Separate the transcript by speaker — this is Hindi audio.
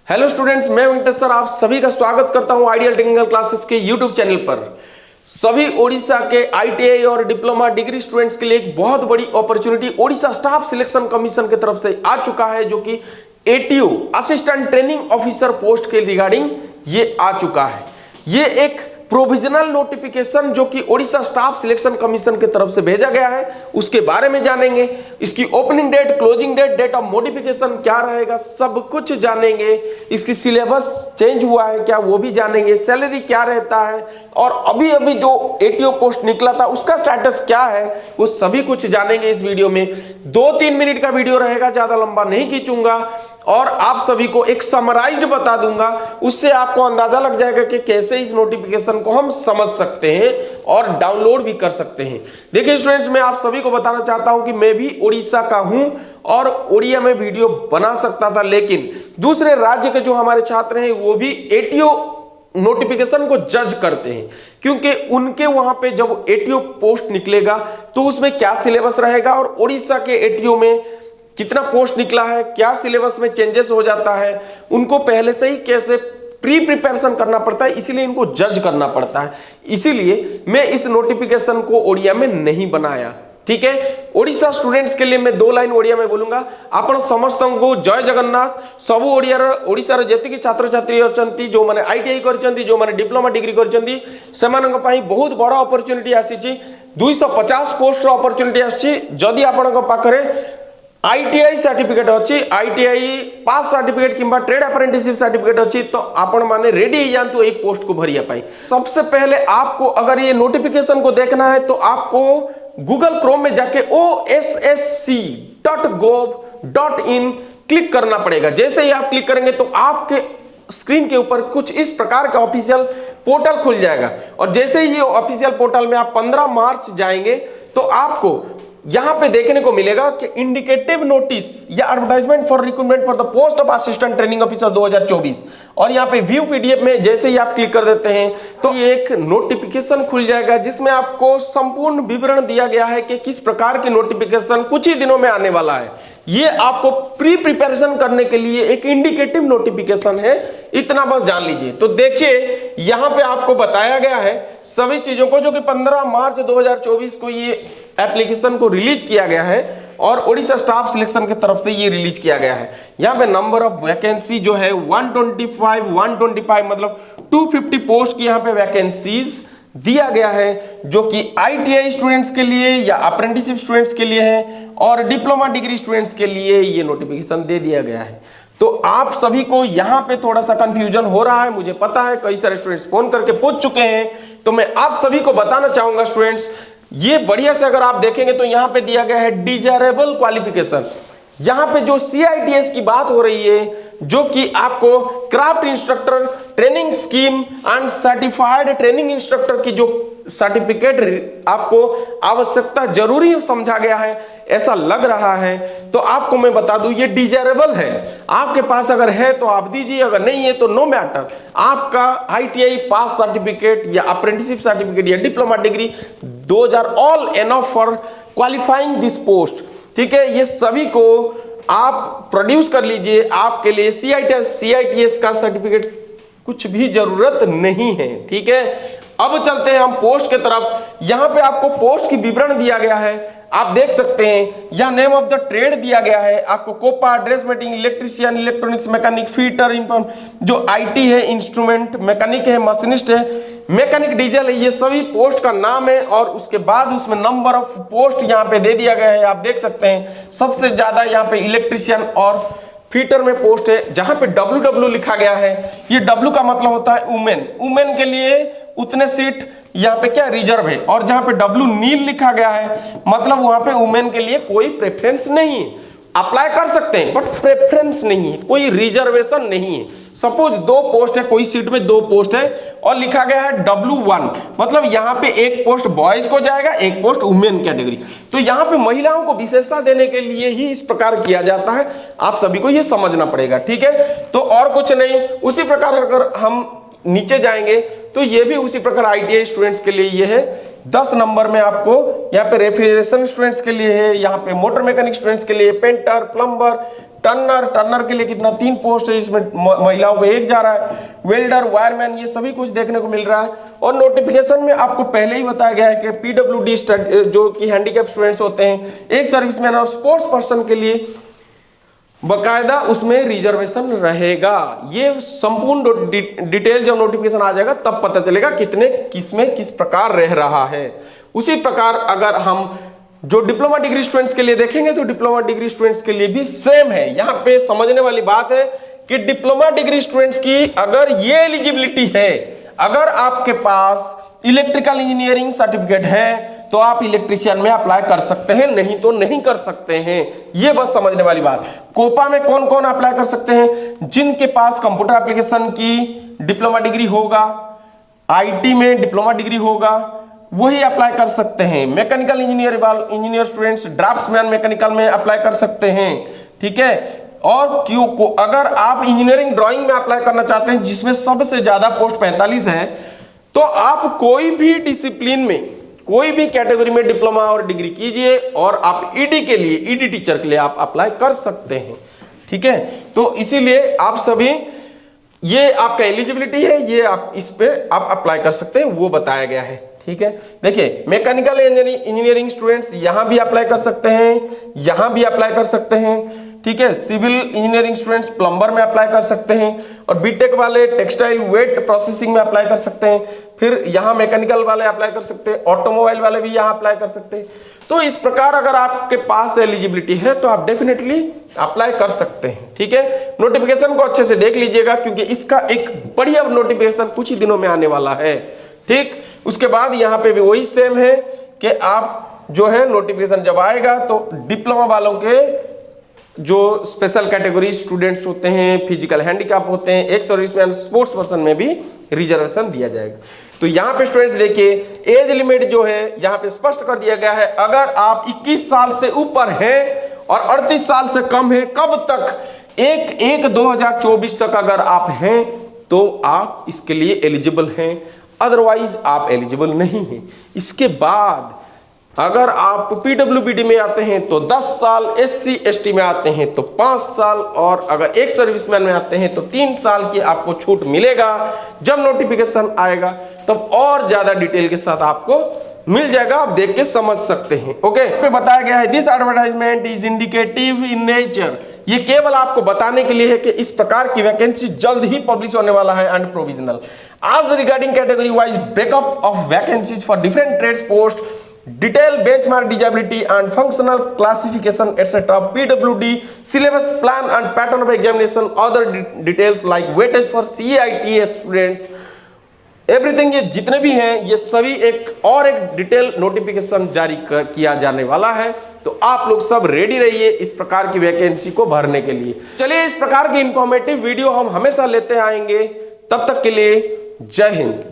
Speaker 1: हेलो स्टूडेंट्स, मैं वेंकटेश सर आप सभी का स्वागत करता हूं आइडियल टेक्निकल क्लासेस के यूट्यूब चैनल पर। सभी ओडिशा के आईटीआई और डिप्लोमा डिग्री स्टूडेंट्स के लिए एक बहुत बड़ी opportunity Odisha staff selection commission की तरफ से आ चुका है, जो कि ATO assistant training officer post के रिगार्डिंग ये आ चुका है। ये एक प्रोविजनल नोटिफिकेशन जो कि ओडिशा स्टाफ सिलेक्शन कमीशन की तरफ से भेजा गया है, उसके बारे में जानेंगे। इसकी opening date, closing date, date of modification क्या रहेगा, सब कुछ जानेंगे। इसकी सिलेबस चेंज हुआ है क्या, वो भी जानेंगे। सैलरी क्या रहता है और अभी अभी जो एटीओ पोस्ट निकला था उसका स्टेटस क्या है, वो सभी कुछ जानेंगे इस वीडियो में। 2-3 मिनट का वीडियो रहेगा, ज्यादा लंबा नहीं खींचूंगा और आप सभी को एक समराइज्ड बता दूंगा। उससे आपको अंदाजा लग जाएगा कि कैसे इस नोटिफिकेशन को हम समझ सकते हैं और डाउनलोड भी कर सकते हैं। देखिए स्टूडेंट्स, मैं आप सभी को बताना चाहता हूं कि मैं भी उड़ीसा का हूं और उड़िया में वीडियो बना सकता था, लेकिन दूसरे राज्य के जो हमारे छात्र हैं वो भी एटीओ नोटिफिकेशन को जज करते हैं, क्योंकि उनके वहां पे जब एटीओ पोस्ट निकलेगा तो उसमें क्या सिलेबस रहेगा और उड़ीसा के एटीओ में कितना पोस्ट निकला है, क्या सिलेबस में चेंजेस हो जाता है, उनको पहले से ही कैसे प्री प्रिपरेशन करना पड़ता है, इसीलिए इनको जज करना पड़ता है। इसीलिए मैं इस नोटिफिकेशन को ओडिया में नहीं बनाया। ठीक है, ओडिशा स्टूडेंट्स के लिए मैं 2 लाइन ओडिया में बोलूंगा। आपण समस्तଙ୍କୁ जय जगन्नाथ। सबु ओडिशार जेतिकी छात्र छात्री अछंती, जो माने आईटीआई करछंती, जो माने डिप्लोमा डिग्री करछंती, सेमानक पई बहुत बड़ा अपॉर्चुनिटी आसीची। 250 पोस्ट रो अपॉर्चुनिटी आसी। जदि आपनक पाखरे आईटीआई सर्टिफिकेट अच्छी, आईटीआई पास सर्टिफिकेट किंबा ट्रेड अप्रेंटिसशिप सर्टिफिकेट अच्छी, तो आपण माने रेडी हो जातु ये पोस्ट को भरिया पाई। सबसे पहले आपको अगर ये नोटिफिकेशन को देखना है तो आपको गूगल क्रोम में जाके ossc.gov.in क्लिक करना पड़ेगा। जैसे ही आप क्लिक करेंगे तो आपके स्क्रीन के ऊपर कुछ इस प्रकार का ऑफिशियल पोर्टल खुल जाएगा और जैसे ही ऑफिशियल पोर्टल में आप 15 मार्च जाएंगे तो आपको यहां पे देखने को मिलेगा कि इंडिकेटिव नोटिस या advertisement for recruitment for the post of assistant training officer 2024, और यहां पे व्यू पीडीएफ में जैसे ही आप क्लिक कर देते हैं तो ये एक नोटिफिकेशन खुल जाएगा जिसमें आपको संपूर्ण विवरण दिया गया है कि किस प्रकार की नोटिफिकेशन कुछ ही दिनों में आने वाला है। ये आपको प्री प्रिपरेशन करने के लिए एक इंडिकेटिव नोटिफिकेशन है, इतना बस जान लीजिए। तो देखिए यहां पे आपको बताया गया है सभी चीजों को, जो कि 15 मार्च 2024 को ये एप्लीकेशन को रिलीज किया गया है और ओडिशा स्टाफ सिलेक्शन की तरफ से ये रिलीज किया गया है। यहाँ पे नंबर ऑफ वैकेंसी जो है 125 मतलब 250 पोस्ट की यहाँ पे वैकेंसीज दिया गया है, जो कि आईटीआई स्टूडेंट्स के लिए या अप्रेंटिसशिप स्टूडेंट्स के लिए है और डिप्लोमा डिग्री स्टूडेंट्स के लिए ये नोटिफिकेशन दे दिया गया है। तो आप सभी को यहाँ पे थोड़ा सा कंफ्यूजन हो रहा है, मुझे पता है, कई सारे स्टूडेंट्स फोन करके पूछ चुके हैं। तो मैं आप सभी को बताना चाहूंगा स्टूडेंट्स, ये बढ़िया से अगर आप देखेंगे तो यहाँ पे दिया गया है डिजायरेबल क्वालिफिकेशन। यहाँ पे जो सीआईटीएस की बात हो रही है, जो कि आपको craft instructor training scheme and certified training instructor की जो सर्टिफिकेट आपको आवश्यकता जरूरी समझा गया है, ऐसा लग रहा है। तो आपको मैं बता दूं ये डिजायरेबल है, आपके पास अगर है तो आप दीजिए, अगर नहीं है तो नो मैटर। आपका आईटीआई पास सर्टिफिकेट या अप्रेंटिसशिप सर्टिफिकेट या diploma degree, those are all enough for qualifying this post. ठीक है, ये सभी को आप प्रोड्यूस कर लीजिए। आपके लिए सीआईटीएस का सर्टिफिकेट कुछ भी जरूरत नहीं है। ठीक है, अब चलते हैं हम पोस्ट के तरफ। यहां पे आपको पोस्ट की विवरण दिया गया है, आप देख सकते हैं। यह नेम ऑफ द ट्रेड दिया गया है आपको, COPA, dress making, electrician, electronics mechanic, fitter, जो आईटी है, इंस्ट्रूमेंट मैकेनिक है, मशीनिस्ट है, मैकेनिक डीजल है, ये सभी पोस्ट का नाम है। और उसके बाद उसमें नंबर ऑफ पोस्ट यहाँ पे दे दिया गया है, आप देख सकते हैं। सबसे ज्यादा यहाँ पे इलेक्ट्रिशियन और फीटर में पोस्ट है, जहां पे WW लिखा गया है। ये W का मतलब होता है वुमेन, वुमेन के लिए उतने सीट यहाँ पे क्या रिजर्व है, और जहां पे W नील लिखा गया है मतलब वहां पे वुमेन के लिए कोई प्रेफरेंस नहीं है। अप्लाई कर सकते हैं बट प्रेफरेंस नहीं है, कोई रिजर्वेशन नहीं है। सपोज 2 पोस्ट है, कोई सीट में 2 पोस्ट है और लिखा गया है W1, मतलब यहाँ पे एक पोस्ट बॉयज को जाएगा, एक पोस्ट वुमेन कैटेगरी। तो यहाँ पे महिलाओं को विशेषता देने के लिए ही इस प्रकार किया जाता है, आप सभी को ये समझना पड़ेगा। ठीक है, तो और कुछ नहीं। उसी प्रकार अगर हम नीचे जाएंगे तो ये भी उसी प्रकार आईटीआई स्टूडेंट्स के लिए ये है। 10 नंबर में आपको यहाँ पे रेफ्रिजरेशन स्टूडेंट्स के लिए है, यहाँ पे मोटर मैकेनिक स्टूडेंट्स के लिए, पेंटर, प्लम्बर, टर्नर के लिए कितना 3 पोस्ट है, इसमें महिलाओं को 1 जा रहा है, वेल्डर, वायरमैन, ये सभी कुछ देखने को मिल रहा है। और नोटिफिकेशन में आपको पहले ही बताया गया है कि पीडब्ल्यूडी जो कि हैंडीकैप स्टूडेंट्स होते हैं, एक सर्विसमैन और स्पोर्ट्स पर्सन के लिए बकायदा उसमें रिजर्वेशन रहेगा। ये संपूर्ण डिटेल जब नोटिफिकेशन आ जाएगा तब पता चलेगा कितने किसमें किस प्रकार रह रहा है। उसी प्रकार अगर हम जो डिप्लोमा डिग्री स्टूडेंट्स के लिए देखेंगे तो डिप्लोमा डिग्री स्टूडेंट्स के लिए भी सेम है। यहां पे समझने वाली बात है कि डिप्लोमा डिग्री स्टूडेंट्स की अगर ये एलिजिबिलिटी है, अगर आपके पास इलेक्ट्रिकल इंजीनियरिंग सर्टिफिकेट है तो आप इलेक्ट्रिशियन में अप्लाई कर सकते हैं, नहीं तो नहीं कर सकते हैं। ये बस समझने वाली बात। कोपा में कौन कौन अप्लाई कर सकते हैं? जिनके पास कंप्यूटर एप्लीकेशन की डिप्लोमा डिग्री होगा, आईटी में डिप्लोमा डिग्री होगा, वही अप्लाई कर सकते हैं। Mechanical engineer students draughtsman mechanical में अप्लाई कर सकते हैं, ठीक है। और क्यों को अगर आप इंजीनियरिंग ड्राइंग में अप्लाई करना चाहते हैं जिसमें सबसे ज्यादा पोस्ट 45 है, तो आप कोई भी डिसिप्लिन में, कोई भी कैटेगरी में डिप्लोमा और डिग्री कीजिए और आप ईडी के लिए, ईडी टीचर के लिए आप अप्लाई कर सकते हैं, ठीक है। तो इसीलिए आप सभी, ये आपका एलिजिबिलिटी है, ये आप इस पे आप अप्लाई कर सकते हैं, वो बताया गया है, ठीक है। देखिए मैकेनिकल इंजीनियरिंग स्टूडेंट्स यहां भी अप्लाई कर सकते हैं, यहां भी अप्लाई कर सकते हैं, ठीक है। सिविल इंजीनियरिंग स्टूडेंट्स प्लम्बर में अप्लाई कर सकते हैं, और बीटेक वाले टेक्सटाइल वेट प्रोसेसिंग में अप्लाई कर सकते हैं। फिर यहाँ मैकेनिकल वाले अप्लाई कर सकते हैं, ऑटोमोबाइल वाले भी यहाँ अप्लाई कर सकते हैं। तो इस प्रकार अगर आपके पास एलिजिबिलिटी है तो आप डेफिनेटली अप्लाई कर सकते हैं, ठीक है। नोटिफिकेशन को अच्छे से देख लीजिएगा क्योंकि इसका एक बढ़िया नोटिफिकेशन कुछ ही दिनों में आने वाला है, ठीक। उसके बाद यहाँ पे भी वही सेम है कि आप जो है नोटिफिकेशन जब आएगा तो डिप्लोमा वालों के जो स्पेशल कैटेगरी स्टूडेंट्स होते हैं, फिजिकल हैंडीकैप होते हैं, एक सर्विसमैन, स्पोर्ट्स पर्सन में भी रिजर्वेशन दिया जाएगा। तो यहाँ पे स्टूडेंट्स देखिए एज लिमिट जो है यहाँ पे स्पष्ट कर दिया गया है। अगर आप 21 साल से ऊपर हैं और 38 साल से कम है, कब तक? 1/1/2024 तक अगर आप हैं तो आप इसके लिए एलिजिबल हैं, अदरवाइज आप एलिजिबल नहीं हैं। इसके बाद अगर आप पीडब्ल्यूबीडी में आते हैं तो 10 साल, SC ST में आते हैं तो 5 साल, और अगर एक सर्विसमैन में आते हैं तो 3 साल की आपको छूट मिलेगा। जब नोटिफिकेशन आएगा तब और ज्यादा डिटेल के साथ आपको मिल जाएगा, आप देख के समझ सकते हैं। ओके, पे बताया गया है this advertisement is indicative in nature. ये केवल आपको बताने के लिए है कि इस प्रकार की वैकेंसी जल्द ही पब्लिश होने वाला है एंड प्रोविजनल। आज regarding category wise breakup of vacancies for different trades post, detail benchmark disability and functional classification etc, PWD syllabus plan and pattern of examination, other details like weightage for CIT students, everything, ये जितने भी हैं ये सभी एक डिटेल नोटिफिकेशन जारी किया जाने वाला है। तो आप लोग सब रेडी रहिए इस प्रकार की वैकेंसी को भरने के लिए। चलिए इस प्रकार की इंफॉर्मेटिव वीडियो हम हमेशा लेते आएंगे, तब तक के लिए जय हिंद।